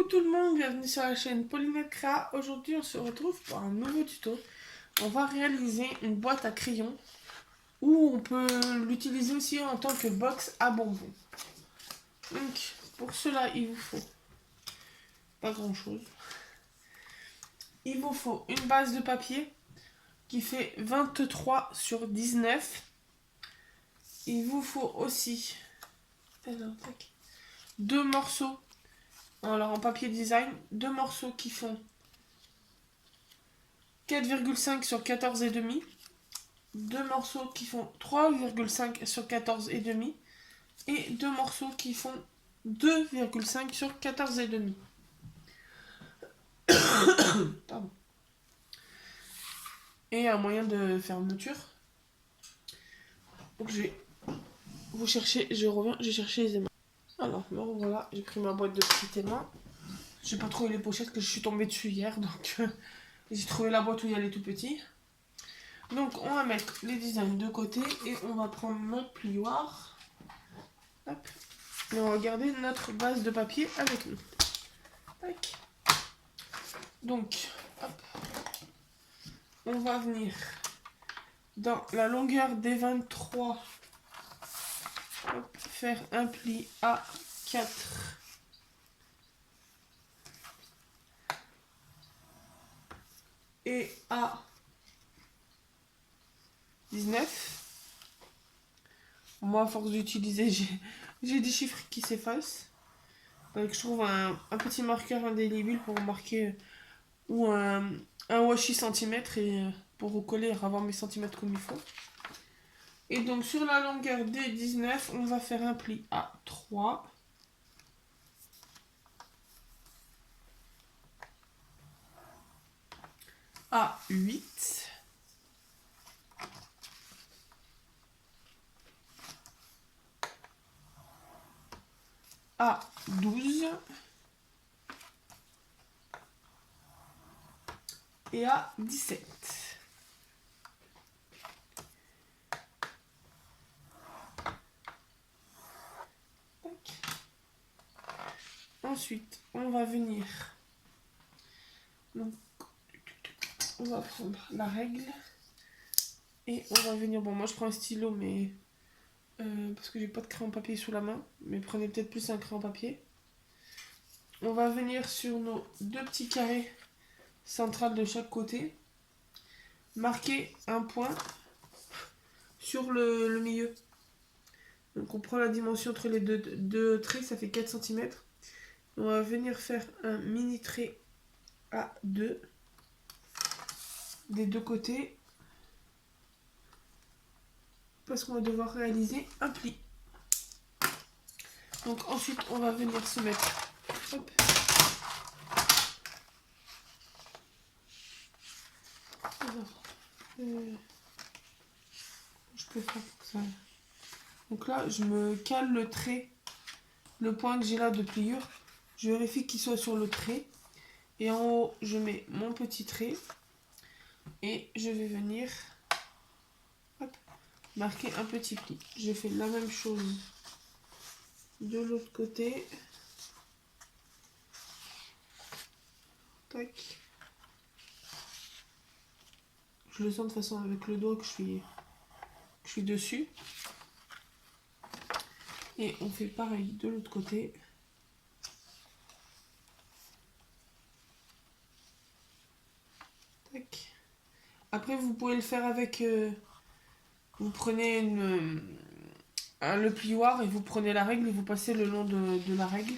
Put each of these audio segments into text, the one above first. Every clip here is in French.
Coucou tout le monde, bienvenue sur la chaîne Polynette Créa. Aujourd'hui on se retrouve pour un nouveau tuto. On va réaliser une boîte à crayons ou on peut l'utiliser aussi en tant que box à bonbons. Donc pour cela il vous faut pas grand chose. Il vous faut une base de papier qui fait 23 sur 19. Il vous faut aussi deux morceaux. Alors en papier design, deux morceaux qui font 4,5 sur 14,5, deux morceaux qui font 3,5 sur 14,5 et deux morceaux qui font 2,5 sur 14,5. Pardon. Et un moyen de fermeture. Donc je reviens, j'ai cherché les aimants. Alors voilà, j'ai pris ma boîte de petits aimants. J'ai pas trouvé les pochettes que je suis tombée dessus hier, donc j'ai trouvé la boîte où il y a les tout petits. Donc on va mettre les designs de côté et on va prendre notre plioir. Hop. Et on va garder notre base de papier avec nous. Tac. Donc, hop. On va venir dans la longueur des 23. Hop, faire un pli à 4. Et à 19. Moi, à force d'utiliser, j'ai des chiffres qui s'effacent. Donc, je trouve un petit marqueur indélébile pour marquer ou un washi centimètre et pour recoller et avoir mes centimètres comme il faut. Et donc, sur la longueur des 19, on va faire un pli à 3. À 8. À 12 et à 17. Ensuite, on va venir. Donc, on va prendre la règle et on va venir. Bon, moi je prends un stylo, mais parce que j'ai pas de crayon papier sous la main, mais prenez peut-être plus un crayon papier. On va venir sur nos deux petits carrés centrales de chaque côté, marquer un point sur le milieu. Donc on prend la dimension entre les deux traits, ça fait 4 cm. On va venir faire un mini trait à 2 des deux côtés, parce qu'on va devoir réaliser un pli. Donc ensuite on va venir se mettre, hop, je peux faire pour ça. Donc là je me cale le trait, le point que j'ai là de pliure, je vérifie qu'il soit sur le trait et en haut je mets mon petit trait et je vais venir, hop, marquer un petit pli. Je fais la même chose de l'autre côté. Tac. Je le sens de façon avec le doigt que je suis dessus. Et on fait pareil de l'autre côté. Tac. Après vous pouvez le faire avec... vous prenez le plioir et vous prenez la règle et vous passez le long de la règle.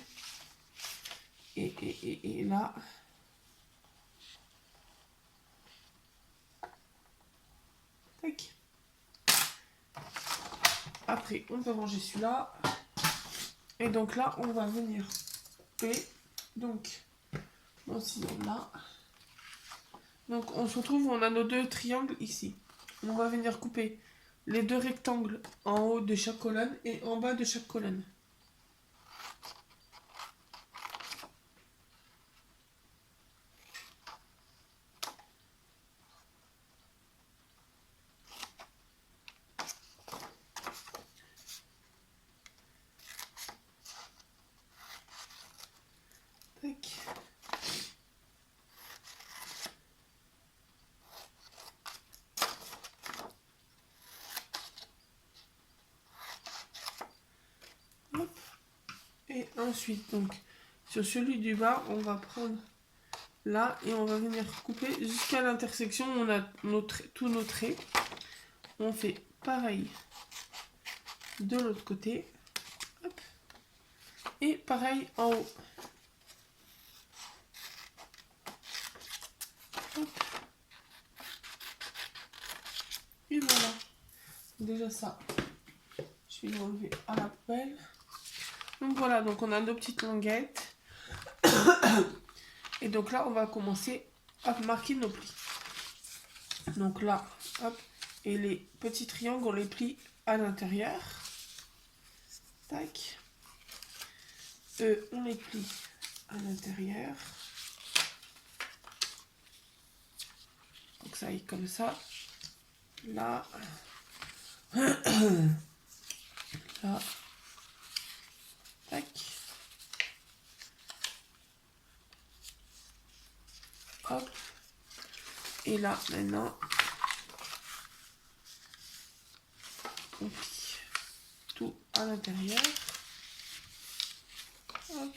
Et là... Tac. Après, on peut ranger celui-là. Et donc là, on va venir couper. Donc, mon ciseau là. Donc, on se retrouve, on a nos deux triangles ici. On va venir couper les deux rectangles en haut de chaque colonne et en bas de chaque colonne. Tac. ensuite, donc, sur celui du bas, on va prendre là et on va venir couper jusqu'à l'intersection où on a tous nos traits. On fait pareil de l'autre côté. Hop. Et pareil en haut. Hop. Et voilà. Déjà ça, je vais l'enlever à la poêle. Donc voilà, donc on a nos petites languettes. Et donc là, on va commencer à marquer nos plis. Donc là, hop. Et les petits triangles, on les plie à l'intérieur. Tac. Eux, on les plie à l'intérieur. Donc ça aille comme ça. Là. Là. Tac. Hop. Et là, maintenant, on plie tout à l'intérieur. Hop.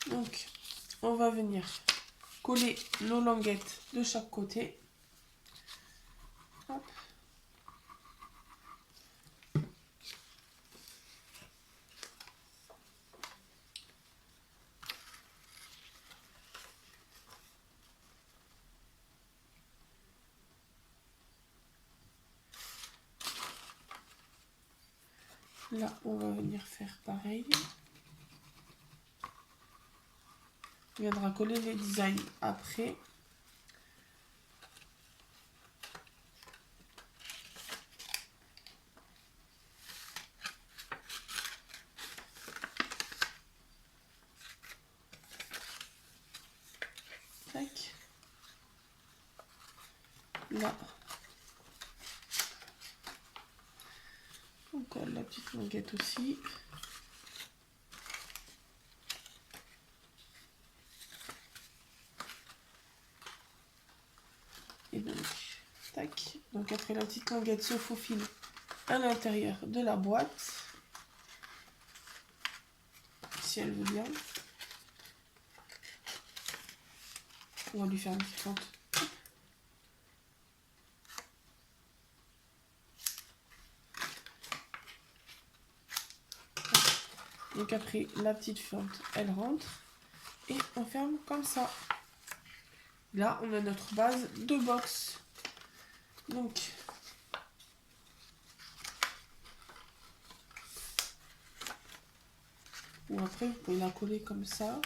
Donc, on va venir coller nos languettes de chaque côté. Hop. Là, on va venir faire pareil. On viendra coller les designs après. Tac. Là. On colle la petite languette aussi. Et donc, tac. Donc après la petite languette se faufile à l'intérieur de la boîte. Si elle veut bien. On va lui faire une petite fente. Donc après la petite fente, elle rentre. Et on ferme comme ça. Là, on a notre base de box. Donc, ou après, vous pouvez la coller comme ça.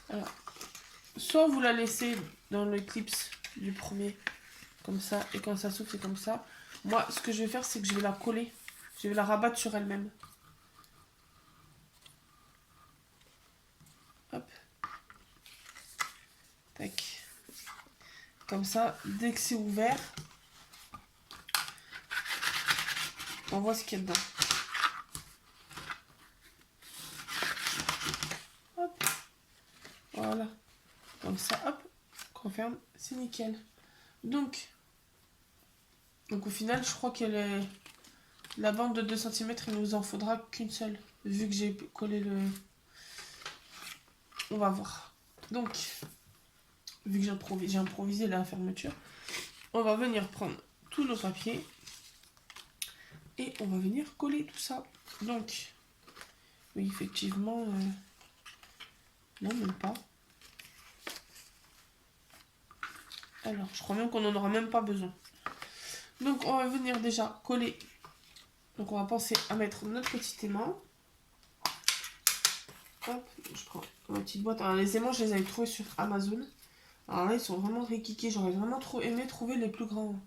Alors, soit vous la laissez dans le clips du premier, comme ça, et quand ça s'ouvre, c'est comme ça. Moi, ce que je vais faire, c'est que je vais la coller. Je vais la rabattre sur elle-même. Hop. Tac. Comme ça, dès que c'est ouvert, on voit ce qu'il y a dedans. Hop. Voilà. Comme ça, hop. On ferme, c'est nickel. Donc au final, je crois qu'elle est... La bande de 2 cm, il nous en faudra qu'une seule. Vu que j'ai collé le... On va voir. Donc, vu que j'ai improvisé la fermeture, on va venir prendre tous nos papiers. Et on va venir coller tout ça. Donc, oui, effectivement... Non, même pas. Alors, je crois même qu'on n'en aura même pas besoin. Donc, on va venir déjà coller. Donc, on va penser à mettre notre petit aimant. Hop, je prends ma petite boîte. Alors, les aimants, je les avais trouvés sur Amazon. Alors là, ils sont vraiment riquiqués. J'aurais vraiment trop aimé trouver les plus grands.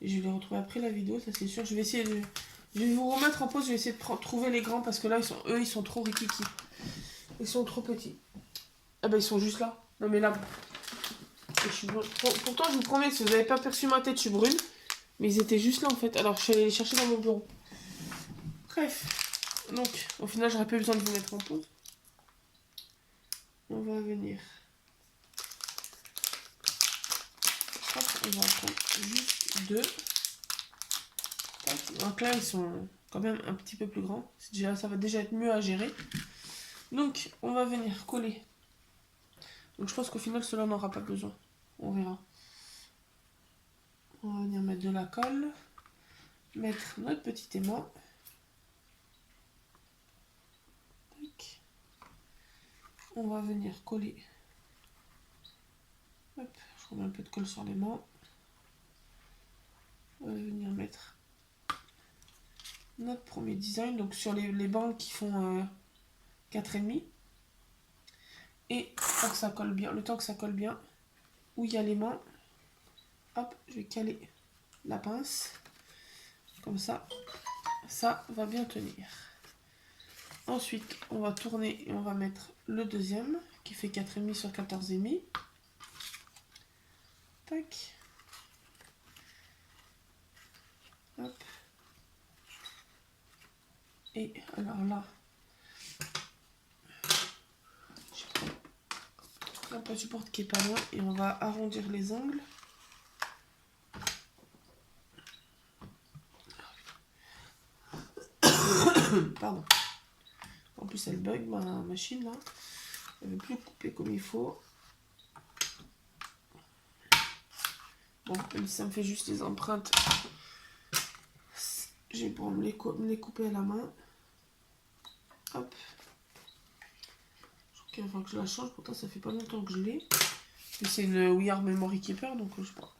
Et je vais les retrouver après la vidéo, ça c'est sûr. Je vais essayer de... Je vais vous remettre en pause, je vais essayer de trouver les grands parce que là, eux, ils sont trop riquiquis. Ils sont trop petits. Ah bah, ils sont juste là. Non mais là... Pourtant, je vous promets, si vous n'avez pas perçu ma tête, je suis brune. Mais ils étaient juste là en fait. Alors, je suis allée les chercher dans mon bureau. Bref, donc au final j'aurais pas besoin de vous mettre en pause. On va venir. Hop, on va en prendre juste 2. Donc là ils sont quand même un petit peu plus grands. Déjà, ça va déjà être mieux à gérer. Donc on va venir coller. Donc je pense qu'au final cela n'aura pas besoin. On verra. On va venir mettre de la colle. Mettre notre petit aimant. Tac. On va venir coller. Hop, je remets un peu de colle sur l'aimant. On va venir mettre notre premier design. Donc sur les bandes qui font 4,5. Et pour que ça colle bien, le temps que ça colle bien, où il y a l'aimant, hop, je vais caler la pince. Comme ça va bien tenir. Ensuite, on va tourner et on va mettre le deuxième qui fait 4,5 sur 14,5. Tac. Hop. Et alors là, un peu de support qui est pas loin et on va arrondir les angles. Pardon. En plus elle bug ma machine là. Elle ne veut plus couper comme il faut. Bon, même si ça me fait juste les empreintes, j'ai pour me les couper à la main. Hop. Je crois qu'il va falloir que je la change, pourtant ça fait pas longtemps que je l'ai. Mais c'est une We Are Memory Keeper, donc je sais pas.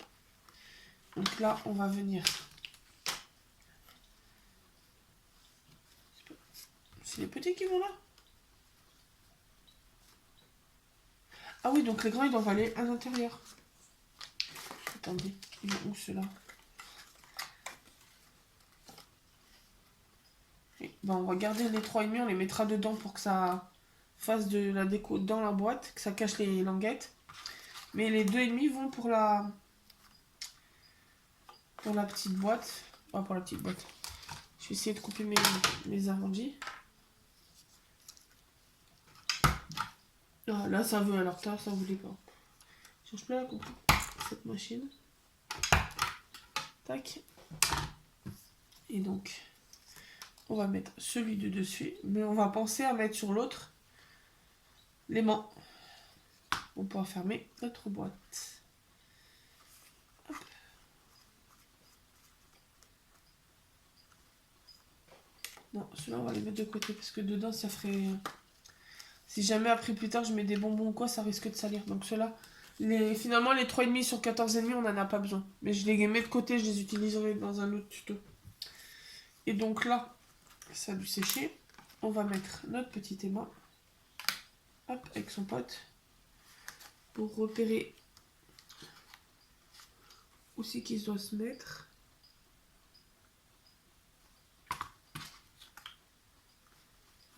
Donc là, on va venir. C'est les petits qui vont là? Ah oui, donc les grands, ils doivent aller à l'intérieur. Attendez, ils vont où ceux-là? Ben, on va garder les 3,5, on les mettra dedans pour que ça fasse de la déco dans la boîte, que ça cache les languettes. Mais les 2,5 vont pour la petite boîte. Pas pour la petite boîte. Je vais essayer de couper mes arrondis. Ah, là ça veut, alors ça voulait pas. Je cherche plus à couper cette machine. Tac. Et donc, on va mettre celui de dessus. Mais on va penser à mettre sur l'autre l'aimant. On pourra fermer notre boîte. Hop. Non, celui-là on va les mettre de côté parce que dedans ça ferait... Si jamais après plus tard je mets des bonbons ou quoi, ça risque de salir. Donc ceux-là, finalement les 3,5 sur 14,5 on n'en a pas besoin. Mais je les mets de côté, je les utiliserai dans un autre tuto. Et donc là, ça a dû sécher. On va mettre notre petit aimant. Hop, avec son pote. Pour repérer où c'est qu'il doit se mettre.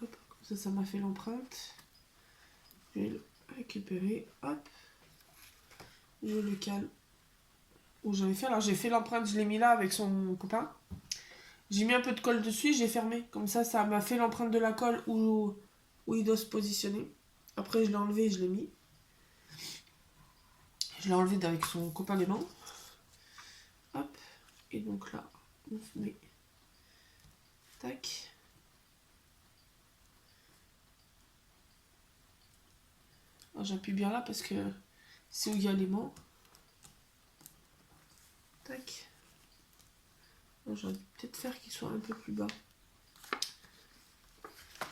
Hop, comme ça m'a fait l'empreinte. Je vais le récupérer. Hop. Je le cale où j'avais fait. Alors j'ai fait l'empreinte, je l'ai mis là avec son copain. J'ai mis un peu de colle dessus, j'ai fermé. Comme ça m'a fait l'empreinte de la colle où il doit se positionner. Après je l'ai enlevé et je l'ai mis. Je l'ai enlevé avec son copain d'aimant. Hop. Et donc là, on met. Tac. J'appuie bien là parce que c'est où il y a l'aimant. Tac. J'aurais peut-être faire qu'il soit un peu plus bas.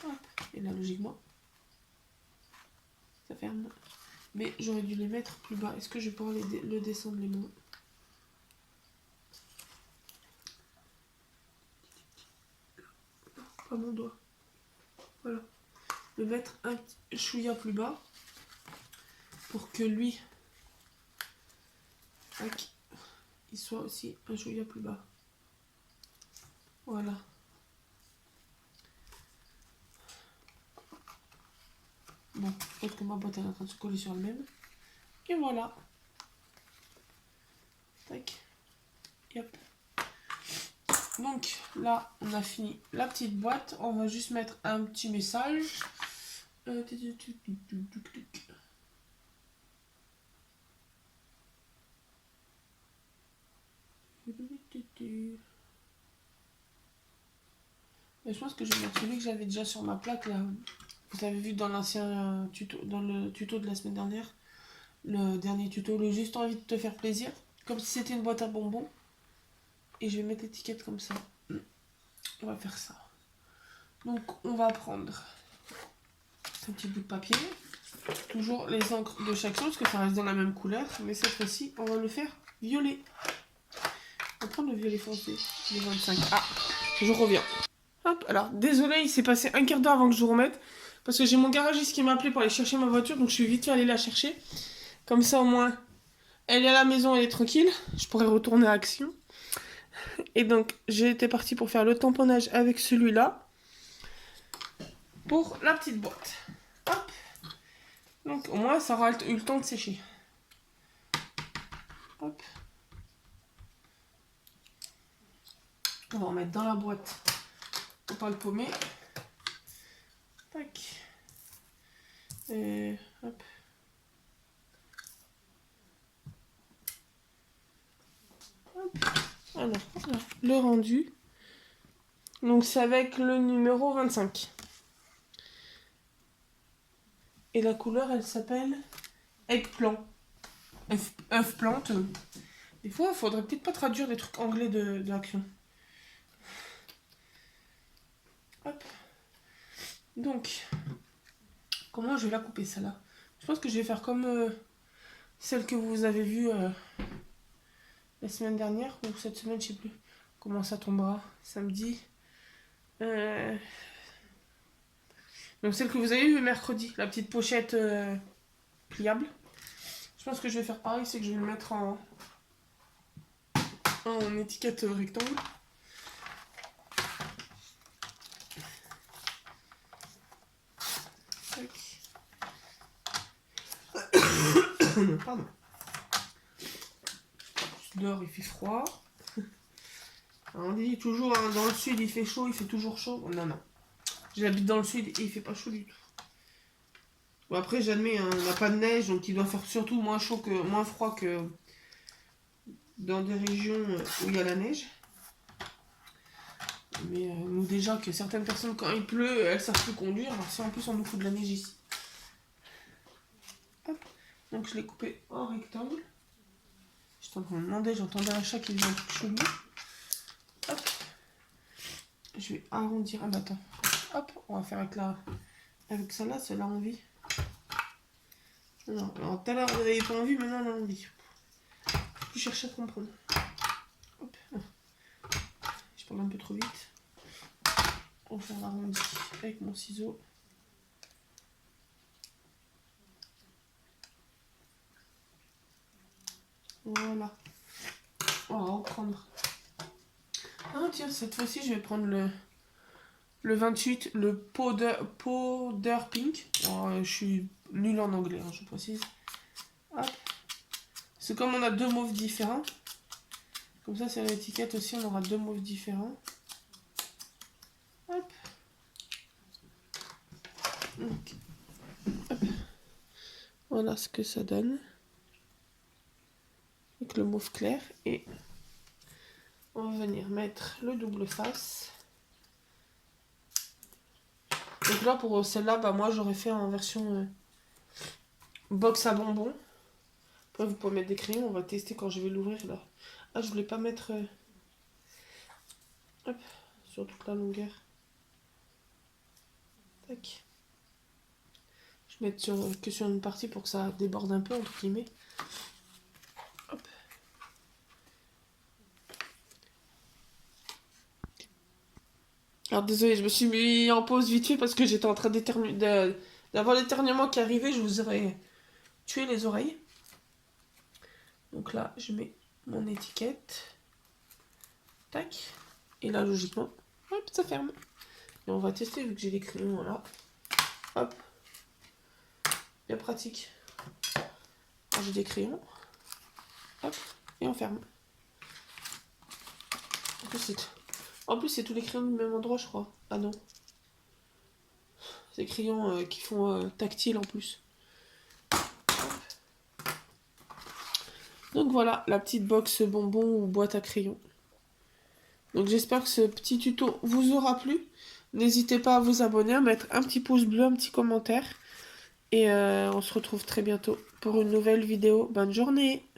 Hop. Et là, logiquement, ça ferme. Mais j'aurais dû les mettre plus bas. Est-ce que je vais pouvoir le descendre l'aimant? Pas mon doigt. Voilà. Le mettre un chouïa plus bas. Pour que lui, tac, il soit aussi un chouïa plus bas. Voilà. Bon, peut-être que ma boîte est en train de se coller sur le même. Et voilà. Tac. Et hop. Donc là, on a fini la petite boîte. On va juste mettre un petit message. Et je pense que je vais mettre celui que j'avais déjà sur ma plaque là. Vous avez vu dans l'ancien tuto, dans le tuto de la semaine dernière, le dernier tuto, le juste envie de te faire plaisir, comme si c'était une boîte à bonbons. Et je vais mettre l'étiquette comme ça. On va faire ça. Donc on va prendre un petit bout de papier, toujours les encres de chaque chose, parce que ça reste dans la même couleur, mais cette fois-ci on va le faire violet. On va prendre le violet foncé, le 25. Ah, je reviens. Hop, alors désolé, il s'est passé un quart d'heure avant que je vous remette, parce que j'ai mon garagiste qui m'a appelé pour aller chercher ma voiture, donc je suis vite fait aller la chercher. Comme ça au moins, elle est à la maison, elle est tranquille, je pourrais retourner à Action. Et donc j'étais partie pour faire le tamponnage avec celui-là, pour la petite boîte. Hop. Donc au moins ça aura eu le temps de sécher. Hop. On va en mettre dans la boîte pour pas le paumer. Tac. Et hop. Hop. Alors, voilà, le rendu. Donc c'est avec le numéro 25. Et la couleur, elle s'appelle eggplant. Œuf plante. Des fois, il faudrait peut-être pas traduire des trucs anglais de l'Action. Hop. Donc, comment je vais la couper, celle-là? Je pense que je vais faire comme celle que vous avez vue la semaine dernière, ou cette semaine, je sais plus. Comment ça tombera? Samedi. Donc celle que vous avez vue mercredi, la petite pochette pliable. Je pense que je vais faire pareil, c'est que je vais le mettre en étiquette rectangle. Pardon. Dehors il fait froid. Alors, on dit toujours hein, dans le sud il fait chaud, il fait toujours chaud. Non, non. J'habite dans le sud et il fait pas chaud du tout. Bon, après j'admets, hein, on n'a pas de neige, donc il doit faire surtout moins froid que dans des régions où il y a la neige. Mais nous déjà que certaines personnes quand il pleut, elles savent plus conduire. Alors si en plus on nous fout de la neige ici. Hop. Donc je l'ai coupé en rectangle. J'étais en train de me demander, j'entendais un chat qui faisait un truc chelou. Hop. Je vais arrondir. Ah bah attends. Hop, on va faire avec celle-là, celle-là envie. Non, alors tout à l'heure vous n'avez pas envie, maintenant on a envie. Je cherche à comprendre. Hop. Je parle un peu trop vite. On va faire l'arrondi avec mon ciseau. Voilà. On va reprendre. Ah tiens, cette fois-ci je vais prendre le 28, le powder pink. Alors, je suis nulle en anglais, hein, je précise. Hop. C'est comme on a deux mauves différents. Comme ça, sur l'étiquette aussi, on aura deux mauves différents. Hop. Donc, hop. Voilà ce que ça donne. Avec le mauve clair. Et on va venir mettre le double face. Donc là, pour celle-là, bah, moi, j'aurais fait en version box à bonbons. Après, vous pouvez mettre des crayons. On va tester quand je vais l'ouvrir, là. Ah, je voulais pas mettre... hop, sur toute la longueur. Tac. Je vais mettre que sur une partie pour que ça déborde un peu, entre guillemets. Hop. Alors désolé, je me suis mis en pause vite fait parce que j'étais en train d'avoir l'éternuement qui arrivait, je vous aurais tué les oreilles. Donc là, je mets mon étiquette. Tac. Et là, logiquement, hop, ça ferme. Et on va tester vu que j'ai les crayons là. Hop. Bien pratique. Alors, j'ai des crayons. Hop. Et on ferme. En plus, En plus, c'est tous les crayons du même endroit, je crois. Ah non. C'est des crayons qui font tactile en plus. Donc voilà, la petite box bonbons ou boîte à crayons. Donc j'espère que ce petit tuto vous aura plu. N'hésitez pas à vous abonner, à mettre un petit pouce bleu, un petit commentaire. Et on se retrouve très bientôt pour une nouvelle vidéo. Bonne journée!